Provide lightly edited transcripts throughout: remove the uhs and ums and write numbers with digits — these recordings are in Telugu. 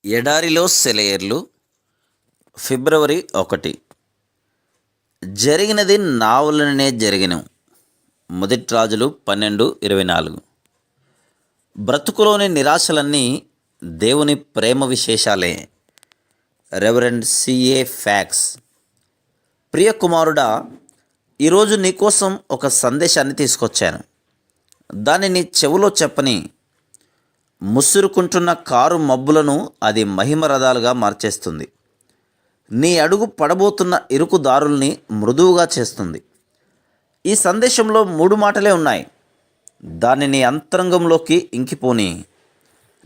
ఎడారిలో సెలయేర్లు ఫిబ్రవరి 1. జరిగినది నా వలననే జరిగెను. మొదటి రాజులు 12:24. బ్రతుకులోని నిరాశలన్నీ దేవుని ప్రేమ విశేషాలే. రెవరెండ్ సిఏ ఫ్యాక్స్. ప్రియ కుమారుడా, ఈరోజు నీకోసం ఒక సందేశాన్ని తీసుకొచ్చాను. దాన్ని నీ చెవులో చెప్పని. ముసురుకుంటున్న కారు మబ్బులను అది మహిమ రథాలుగా మార్చేస్తుంది. నీ అడుగు పడబోతున్న ఇరుకు దారుల్ని మృదువుగా చేస్తుంది. ఈ సందేశంలో 3 మాటలే ఉన్నాయి. దాన్ని నీ అంతరంగంలోకి ఇంకిపోని.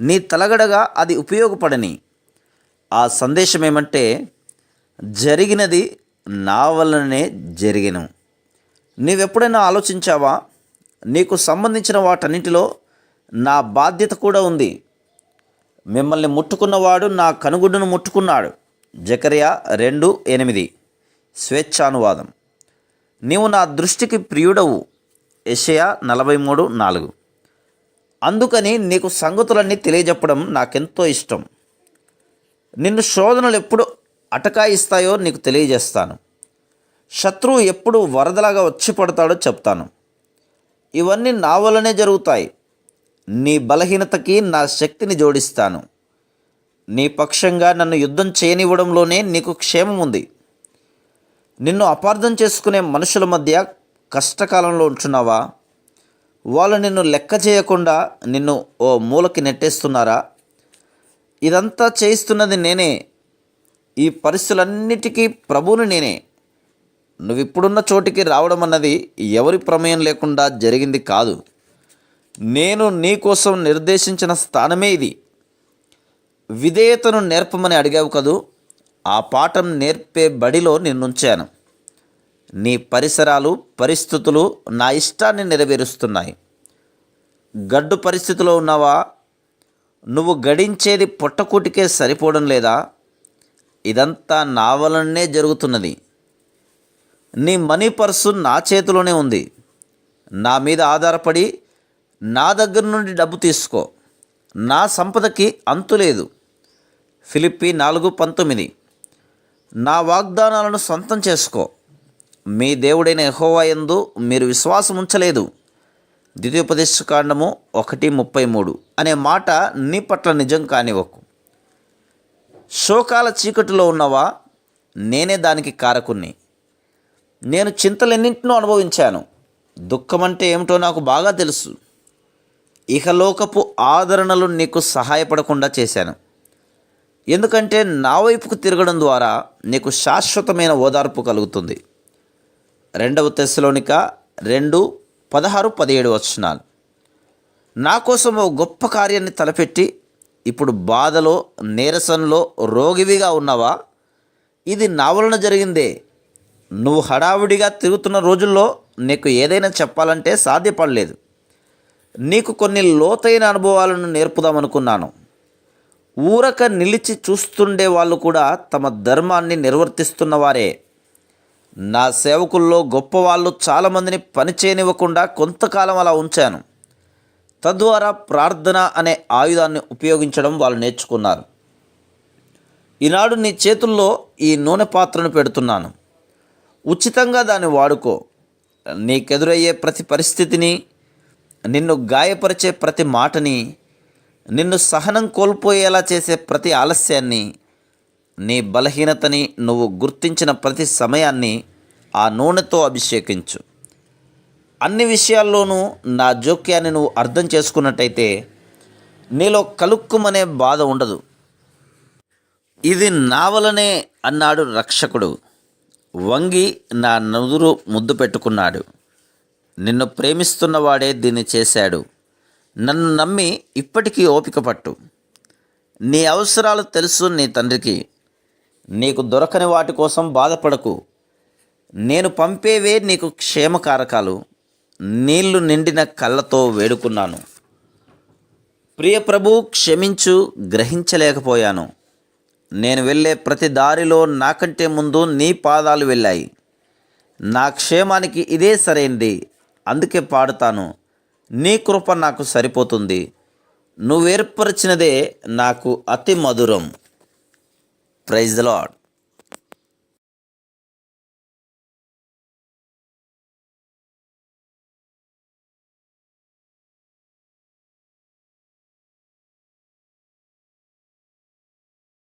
నీ తలగడగా అది ఉపయోగపడని. ఆ సందేశం ఏమంటే, జరిగినది నా వలననే జరిగెను. నీవెప్పుడైనా ఆలోచించావా? నీకు సంబంధించిన వాటన్నిటిలో నా బాధ్యత కూడా ఉంది. మిమ్మల్ని ముట్టుకున్నవాడు నా కనుగుడ్డును ముట్టుకున్నాడు. జకర్యా 2:8 స్వేచ్ఛానువాదం. నీవు నా దృష్టికి ప్రియుడవు. యెషయా 43:4. అందుకని నీకు సంగతులన్నీ తెలియజెప్పడం నాకెంతో ఇష్టం. నిన్ను శోధనలు ఎప్పుడు అటకాయిస్తాయో నీకు తెలియజేస్తాను. శత్రువు ఎప్పుడు వరదలాగా వచ్చి పడతాడో చెప్తాను. ఇవన్నీ నా వల్లనే జరుగుతాయి. నీ బలహీనతకి నా శక్తిని జోడిస్తాను. నీ పక్షంగా నన్ను యుద్ధం చేయనివ్వడంలోనే నీకు క్షేమం ఉంది. నిన్ను అపార్థం చేసుకునే మనుషుల మధ్య కష్టకాలంలో ఉంటున్నావా? వాళ్ళు నిన్ను లెక్క చేయకుండా నిన్ను ఓ మూలకి నెట్టేస్తున్నారా? ఇదంతా చేయిస్తున్నది నేనే. ఈ పరిస్థితులన్నిటికీ ప్రభువుని నేనే. నువ్విప్పుడున్న చోటికి రావడం అన్నది ఎవరి ప్రమేయం లేకుండా జరిగింది కాదు. నేను నీ కోసం నిర్దేశించిన స్థానమే ఇది. విధేయతను నేర్పమని అడిగావు కదూ, ఆ పాఠం నేర్పే బడిలో నిన్నుంచాను. నీ పరిసరాలు, పరిస్థితులు నా ఇష్టాన్ని నెరవేరుస్తున్నాయి. గడ్డు పరిస్థితిలో ఉన్నావా? నువ్వు గడించేది పొట్టకూటికే సరిపోవడం లేదా? ఇదంతా నా వలనే జరుగుతున్నది. నీ మనీ పర్సు నా చేతిలోనే ఉంది. నా మీద ఆధారపడి నా దగ్గర నుండి డబ్బు తీసుకో. నా సంపదకి అంతులేదు. ఫిలిప్పీ 4:19. నా వాగ్దానాలను సొంతం చేసుకో. మీ దేవుడైన యెహోవా యందు మీరు విశ్వాసం ఉంచలేదు. ద్వితీయోపదేశకాండము 1:33 అనే మాట నీ పట్ల నిజం కానివ్వకు. శోకాల చీకటిలో ఉన్నవా? నేనే దానికి కారకుణ్ణి. నేను చింతలెన్నింటినో అనుభవించాను. దుఃఖమంటే ఏమిటో నాకు బాగా తెలుసు. ఇహలోకపు ఆదరణలు నీకు సహాయపడకుండా చేశాను. ఎందుకంటే నా వైపుకు తిరగడం ద్వారా నీకు శాశ్వతమైన ఓదార్పు కలుగుతుంది. 2 తెస్సలోనిక 2:16-17 నా కోసం ఓ గొప్ప కార్యాన్ని తలపెట్టి ఇప్పుడు బాధలో, నీరసంలో రోగివిగా ఉన్నావా? ఇది నా వలన జరిగిందే. నువ్వు హడావుడిగా తిరుగుతున్న రోజుల్లో నీకు ఏదైనా చెప్పాలంటే సాధ్యపడలేదు. నీకు కొన్ని లోతైన అనుభవాలను నేర్పుదామనుకున్నాను. ఊరక నిలిచి చూస్తుండే వాళ్ళు కూడా తమ ధర్మాన్ని నిర్వర్తిస్తున్నవారే. నా సేవకుల్లో గొప్పవాళ్ళు చాలామందిని పని చేయనివ్వకుండా కొంతకాలం అలా ఉంచాను. తద్వారా ప్రార్థన అనే ఆయుధాన్ని ఉపయోగించడం వాళ్ళు నేర్చుకున్నారు. ఈనాడు నీ చేతుల్లో ఈ నూనె పాత్రను పెడుతున్నాను. ఉచితంగా దాన్ని వాడుకో. నీకెదురయ్యే ప్రతి పరిస్థితిని, నిన్ను గాయపరిచే ప్రతి మాటని, నిన్ను సహనం కోల్పోయేలా చేసే ప్రతి ఆలస్యాన్ని, నీ బలహీనతని నువ్వు గుర్తించిన ప్రతి సమయాన్ని ఆ నూనెతో అభిషేకించు. అన్ని విషయాల్లోనూ నా జోక్యాన్ని నువ్వు అర్థం చేసుకున్నట్టయితే నీలో కలుక్కుమనే బాధ ఉండదు. ఇది నా వలనే అన్నాడు రక్షకుడు. వంగి నా నుదురు ముద్దు పెట్టుకున్నాడు. నిన్ను ప్రేమిస్తున్నవాడే దీన్ని చేశాడు. నన్ను నమ్మి ఇప్పటికీ ఓపిక పట్టు. నీ అవసరాలు తెలుసు నీ తండ్రికి. నీకు దొరకని వాటి కోసం బాధపడకు. నేను పంపేవే నీకు క్షేమకారకాలు. నీళ్లు నిండిన కళ్ళతో వేడుకున్నాను. ప్రియ ప్రభు, క్షమించు, గ్రహించలేకపోయాను. నేను వెళ్ళే ప్రతి దారిలో నాకంటే ముందు నీ పాదాలు వెళ్ళాయి. నా క్షేమానికి ఇదే సరైంది. అందుకే పాడుతాను, నీ కృప నాకు సరిపోతుంది. నువ్వేర్పరిచినదే నాకు అతి మధురం. Praise the lord.